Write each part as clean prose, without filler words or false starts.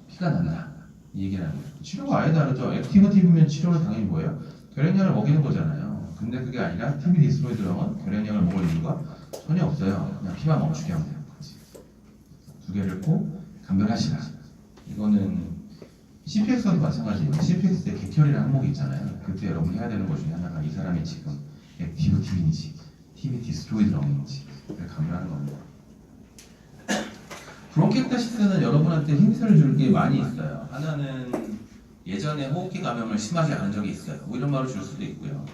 피가 난다 이 얘기를 하는 거죠. 치료가 아예 다르죠. 액티브 TV면 치료는 당연히 뭐예요? 결핵약을 먹이는 거잖아요. 근데 그게 아니라 TB 디스로이드형은 결핵약을 먹을 이유가 전혀 없어요. 그냥 피만 멈추게 하면 돼요. 두 개를 꼭 감별하시라. 이거는 CPX도 마찬가지예요. CPX에 객혈이라는 항목이 있잖아요. 그때 여러분이 해야 되는 것 중에 하나가 이 사람이 지금 액티브 TB인지 TB 디스로이드형인지 감별하는 겁니다. 브론키եկ타시스는 여러분한테 힌트를 줄 게 많이 있어요. 하나는 예전에 호흡기 감염을 심하게 앓은 적이 있어요. 뭐 이런 말을 줄 수도 있고요.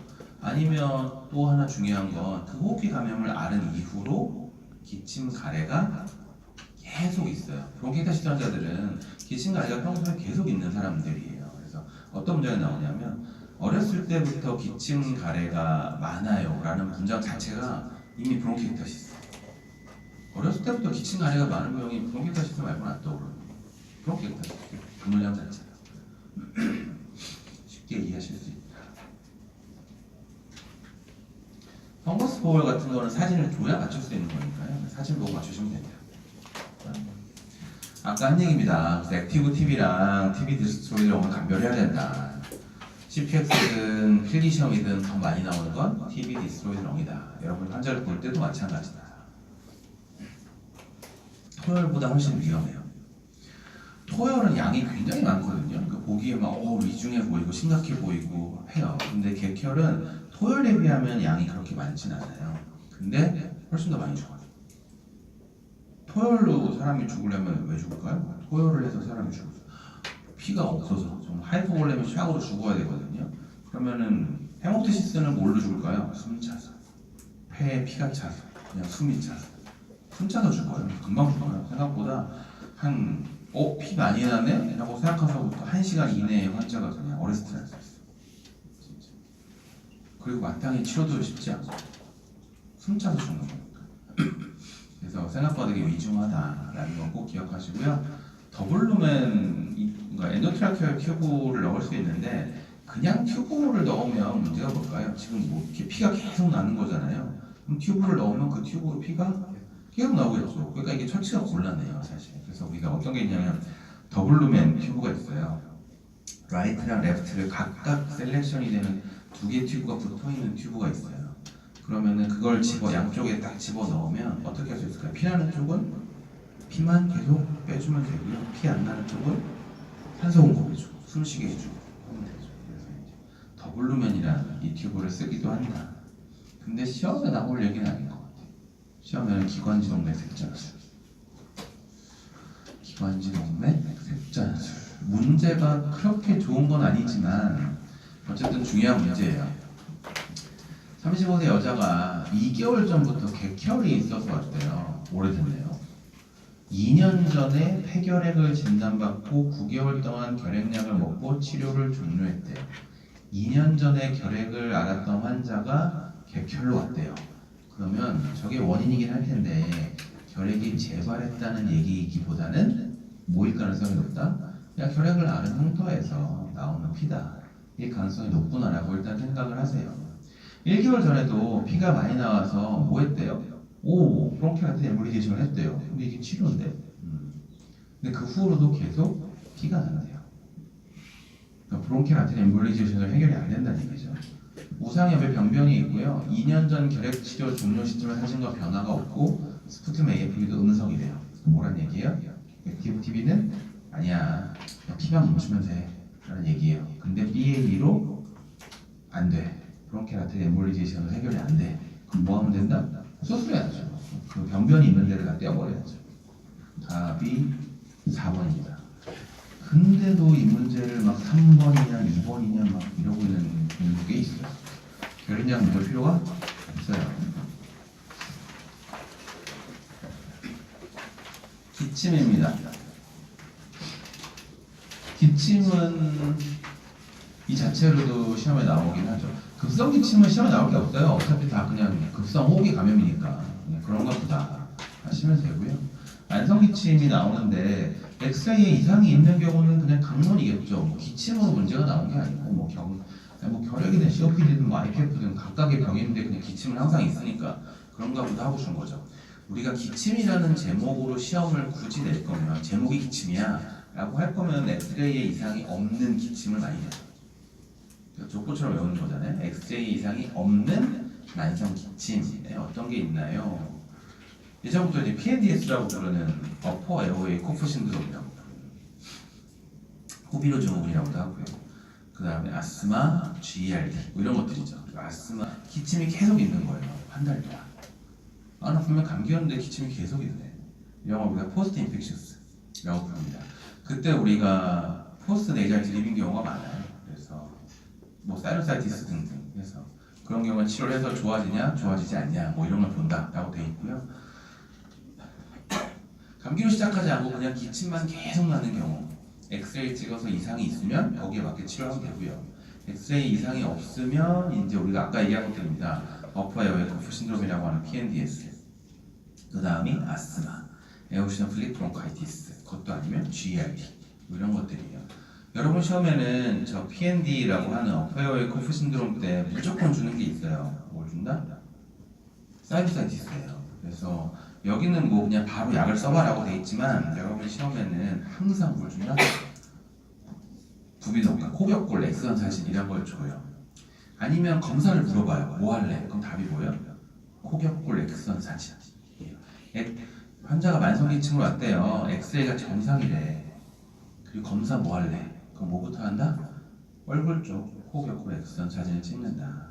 아니면 또 하나 중요한 건 그 호흡기 감염을 앓은 이후로 기침 가래가 계속 있어요. 브론키եկ타시스 환자들은 기침 가래가 평소에 계속 있는 사람들이에요. 그래서 어떤 문제가 나오냐면 어렸을 때부터 기침 가래가 많아요 라는 문장 자체가 이미 브론키եկ타시스. 어렸을 때부터 기침 가래가 많은 병이 브론키եկ타시스 말고는 안 떠오르는 브론키եկ타시스 그 문장 자체가 쉽게 이해하실 수 있다. 펑거스 보월 같은 거는 사진을 줘야 맞출 수 있는 거니까요. 사진 보고 맞추시면 됩니다. 아까 한 얘기입니다. 액티브 TB랑 TB 디스로이드형을 감별해야 된다. CPX든 필기시험이든 더 많이 나오는 건 TB 디스로이드형이다. 여러분 환자를 볼 때도 마찬가지다. 토열보다 훨씬 위험해요. 토열은 양이 굉장히 많거든요. 그러니까 보기에 막 위중해 보이고 심각해 보이고 해요. 근데 객혈은 토열 대비하면 양이 그렇게 많진 않아요. 근데 훨씬 더 많이 죽어요. 토열로 사람이 죽으려면 왜 죽을까요? 토열을 해서 사람이 죽어요. 피가 없어서 정말 하이포볼레미 샥으로 죽어야 되거든요. 그러면은 헤모프티시스는 뭘로 죽을까요? 숨 차서, 폐에 피가 차서, 그냥 숨이 차서. 숨 차서 죽어요. 금방 죽어요. 생각보다 피 많이 나네? 라고 생각해서부터 1시간 이내에 환자가 그냥 어레스트 할 수 있어요. 진짜. 그리고 마땅히 치료도 쉽지 않고 숨 차서 죽는 거니까. 그래서 생각보다 되게 위중하다라는 건 꼭 기억하시고요. 더블루멘, 그러니까 엔도트라케얼 튜브를 넣을 수 있는데 그냥 튜브를 넣으면 문제가 뭘까요? 지금 뭐 이렇게 피가 계속 나는 거잖아요. 그럼 튜브를 넣으면 그 튜브로 피가 계속 나오겠죠. 그러니까 이게 처치가 곤란해요, 사실. 그래서 우리가 어떤 게 있냐면 더블루멘 튜브가 있어요. 라이트랑 레프트를 각각 셀렉션이 되는 두 개의 튜브가 붙어 있는 튜브가 있어요. 그러면은 그걸 양쪽에 딱 집어 넣으면 어떻게 할 수 있을까요? 피나는 쪽은 피만 계속 빼주면 되고요. 피 안 나는 쪽은 산소 공급해주고 숨쉬게 해주고 하면 되죠. 그래서 이제 더블루멘이라는 이 튜브를 쓰기도 한다. 근데 시험에 나올 얘기는 아닌 것 같아요. 시험에는 기관지동맥 색전술, 기관지동맥 색전술 문제가 그렇게 좋은 건 아니지만 어쨌든 중요한 문제예요. 35세 여자가 2개월 전부터 객혈이 있어서 왔대요. 오래됐네요. 2년 전에 폐결핵을 진단받고 9개월 동안 결핵약을 먹고 치료를 종료했대요. 2년 전에 결핵을 앓았던 환자가 객혈로 왔대요. 그러면 저게 원인이긴 할 텐데 결핵이 재발했다는 얘기이기보다는 뭐일 가능성이 높다? 그냥 결핵을 앓은 흉터에서 나오는 피다. 이 가능성이 높구나라고 일단 생각을 하세요. 1개월 전에도 피가 많이 나와서 뭐 했대요? 브론키라이티스 엠볼리제이션을 했대요. 근데 이게 치료인데. 근데 그 후로도 계속 피가 난대요. 그러니까 브론키라이티스 엠볼리제이션을 해결이 안 된다는 얘기죠. 우상엽의 병변이 있고요. 2년 전 결핵 치료 종료 시점의 사진과 변화가 없고 스푸트럼 AFP도 음성이래요. 뭐란 얘기예요? 액티브 TB는 아니야. 그냥 피만 멈추면 돼. 라는 얘기예요. 근데 BAE로 안 돼. 브론키라이티스 엠볼리제이션은 해결이 안 돼. 그럼 뭐 하면 된다? 수술해야죠. 그 병변이 있는 데를 다 떼어버려야죠. 답이 4번입니다. 근데도 이 문제를 막 3번이냐 2번이냐 막 이러고 있는 분들도 꽤 있어요. 결핵약 먹을 필요가 없어요. 기침입니다. 기침은 이 자체로도 시험에 나오긴 하죠. 급성 기침은 시험에 나올 게 없어요. 어차피 다 그냥 급성 호흡기 감염이니까 그냥 그런가 보다 하시면 되고요. 만성 기침이 나오는데 엑스레이에 이상이 있는 경우는 그냥 강론이겠죠. 뭐 기침으로 문제가 나온 게 아니고 뭐 결핵이든 COPD든 뭐 IPF든 각각의 병인데 그냥 기침은 항상 있으니까 그런가 보다 하고 준 거죠. 우리가 기침이라는 제목으로 시험을 굳이 낼 거면 제목이 기침이야 라고 할 거면 엑스레이의 이상이 없는 기침을 많이 해요. 족보처럼 외우는 거잖아요. 엑스레이 이상이 없는 만성 기침에 어떤 게 있나요? 예전부터 이제 PNDS라고 부르는 어퍼 에어웨이 코프 신드롬이라고 호비로 증후군이라고도 하고요. 그 다음에 아스마, GERD 뭐 이런 것들이죠. 아스마 기침이 계속 있는 거예요. 한 달 동안. 나 분명 감기였는데 기침이 계속 있네. 이런 걸 우리가 포스트 인펙셔스라고 부릅니다. 그때 우리가 포스트 네이잘 드립인 경우가 많아요. 그래서 뭐 사이노사이티스 등등 해서 그런 경우는 치료를 해서 좋아지냐 좋아지지 않냐 뭐 이런 걸 본다라고 돼 있고요. 감기로 시작하지 않고 그냥 기침만 계속 나는 경우 엑스레이 찍어서 이상이 있으면 거기에 맞게 치료하면 되고요. 엑스레이 이상이 없으면 이제 우리가 아까 얘기한 것들입니다. 어퍼 에어웨이 코프 신드롬이라고 하는 PNDS, 그 다음이 아스마, 에오시노필릭 브론카이티스, 그것도 아니면 GERD 뭐 이런 것들이에요. 여러분 시험에는 저 PND라고 하는 어퍼 에어웨이 코프 신드롬 때 무조건 주는 게 있어요. 뭘 준다? 사이노사이티스예요. 그래서 여기는 뭐 그냥 바로 약을 써봐라고 돼 있지만 여러분 시험에는 항상 뭘 준다? 부비동과 코격골 엑스선 사진 이런 걸 줘요. 아니면 검사를 물어봐요. 뭐 할래? 그럼 답이 뭐예요? 코격골 엑스선 사진. 환자가 만성기침으로 왔대요. 엑스레이가 정상이래. 그리고 검사 뭐 할래? 그럼 뭐부터 한다? 얼굴 쪽 코격골 엑스선 사진을 찍는다.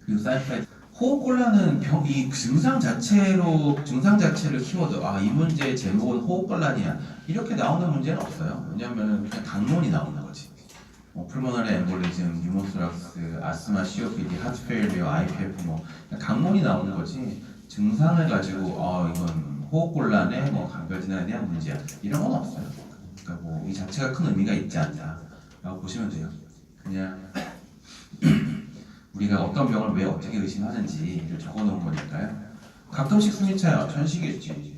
그리고 사이프라이트 호흡곤란은 이 증상 자체를 키워도 이 문제의 제목은 호흡곤란이야 이렇게 나오는 문제는 없어요. 왜냐하면 그냥 강론이 나오는 거지. 풀모너리 엠볼리즘, 뉴모스락스, 아스마, COPD, 하트페일리어, IPF 뭐 강론이 나오는 거지. 증상을 가지고 이건 호흡곤란에 뭐 간별 진단에 대한 문제야 이런 건 없어요. 그러니까 뭐 이 자체가 큰 의미가 있지 않다라고 보시면 돼요. 그냥 우리가 어떤 병을 왜 어떻게 의심하는지를 적어놓은 거니까요. 가끔씩 숨이 차요. 천식이겠지.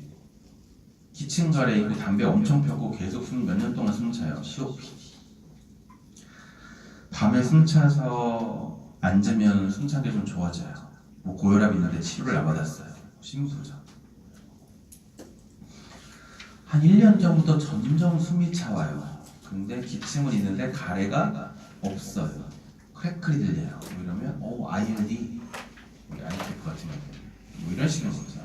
기침 가래 있고 담배 엄청 폈고 계속 몇 년 동안 숨 차요. COPD. 밤에 숨 차서 앉으면 숨 찬 게 좀 좋아져요. 뭐 고혈압 있는데 치료를 안 받았어요. 심부죠. 한 1년 전부터 점점 숨이 차와요. 근데 기침은 있는데 가래가 없어요. 크래클이 들려요. 뭐 이러면 ILD, IPF 같은 거 뭐 이런 식인 거죠.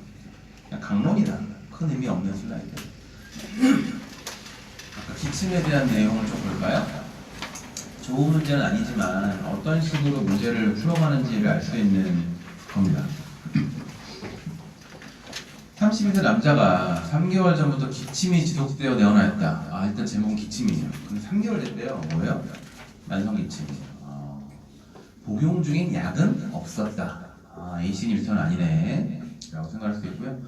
그냥 강론이다. 큰 의미 없는 슬라이드. 아까 기침에 대한 내용을 좀 볼까요? 좋은 문제는 아니지만 어떤 식으로 문제를 풀어가는지를 알 수 있는 겁니다. 32세 남자가 3개월 전부터 기침이 지속되어 내원하였다. 일단 제목은 기침이에요. 근데 3개월 됐대요. 뭐예요? 만성기침이에요. 복용 중인 약은 없었다. AC1턴 아니네 라고 생각할 수 있고요.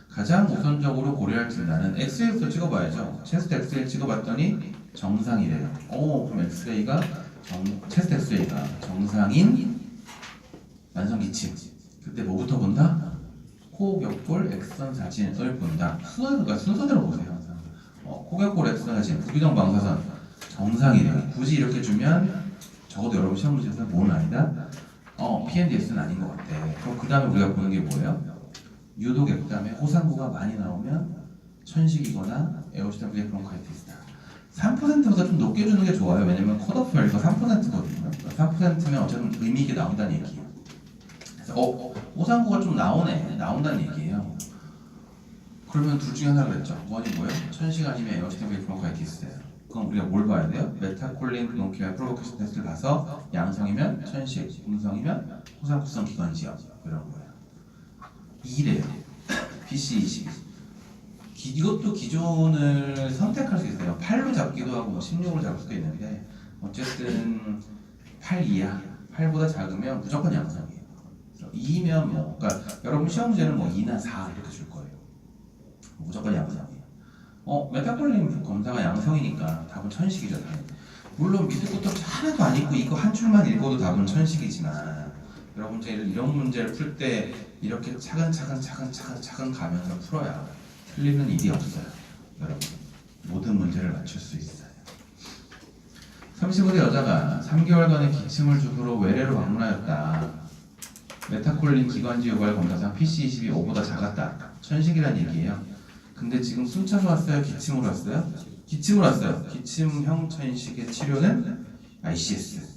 가장 우선적으로 고려할 진단은 엑스레이부터 찍어봐야죠. 체스트 엑스레이 찍어봤더니 정상이래요. 그럼 엑스레이가 체스트 엑스레이가 정상인 만성기침. 그때 뭐부터 본다? 코격골 엑스선 사진을 본다. 순서대로 보세요. 항상. 코격골 엑스선 사진, 부비동 방사선 정상이래요. 굳이 이렇게 주면 적어도 여러분 시험 문제에서 뭐는 아니다? PNDS는 아닌 것 같아. 그럼 그 다음에 우리가 보는 게 뭐예요? 유독 그 다음에 호상구가 많이 나오면 천식이거나 에오시노필릭 브론카이티스다. 3%보다 좀 높게 주는 게 좋아요. 왜냐면 컷오프 밸류가 3%거든요. 3%면 어쨌든 의미 있게 나온다는 얘기예요. 그래서 호상구가 좀 나온다는 얘기예요. 그러면 둘 중에 하나가 그랬죠. 원이 뭐예요? 천식 아니면 에오시노필릭 브론카이티스예요. 그럼 우리가 뭘 봐야 돼요? 메타콜린 브론키얼 프로보케이션 테스트를 가서 양성이면 천식, 음성이면 호상구성 기관지역 이런 거예요. 2래요. BC20. 이것도 기존을 선택할 수 있어요. 8로 잡기도 하고 16으로 잡을 수도 있는데 어쨌든 8 이하, 8보다 작으면 무조건 양성이에요. 2면 그러니까 여러분 시험 문제는 2나 4 이렇게 줄 거예요. 무조건 양성이에요. 메타콜린 검사가 양성이니까 답은 천식이죠. 물론 밑에 것도 하나도 안 읽고 이거 한 줄만 읽어도 답은 천식이지만 여러분 이런 문제를 풀 때 이렇게 차근차근 가면서 풀어야 틀리는 일이 없어요. 여러분 모든 문제를 맞출 수 있어요. 35세 여자가 3개월간의 기침을 주소로 외래로 방문하였다. 메타콜린 기관지 요구할 검사상 PC22 5보다 작았다. 천식이란 얘기예요. 근데 지금 순차로 왔어요? 기침으로 왔어요? 기침으로 왔어요. 기침형 천식의 치료는 ICS.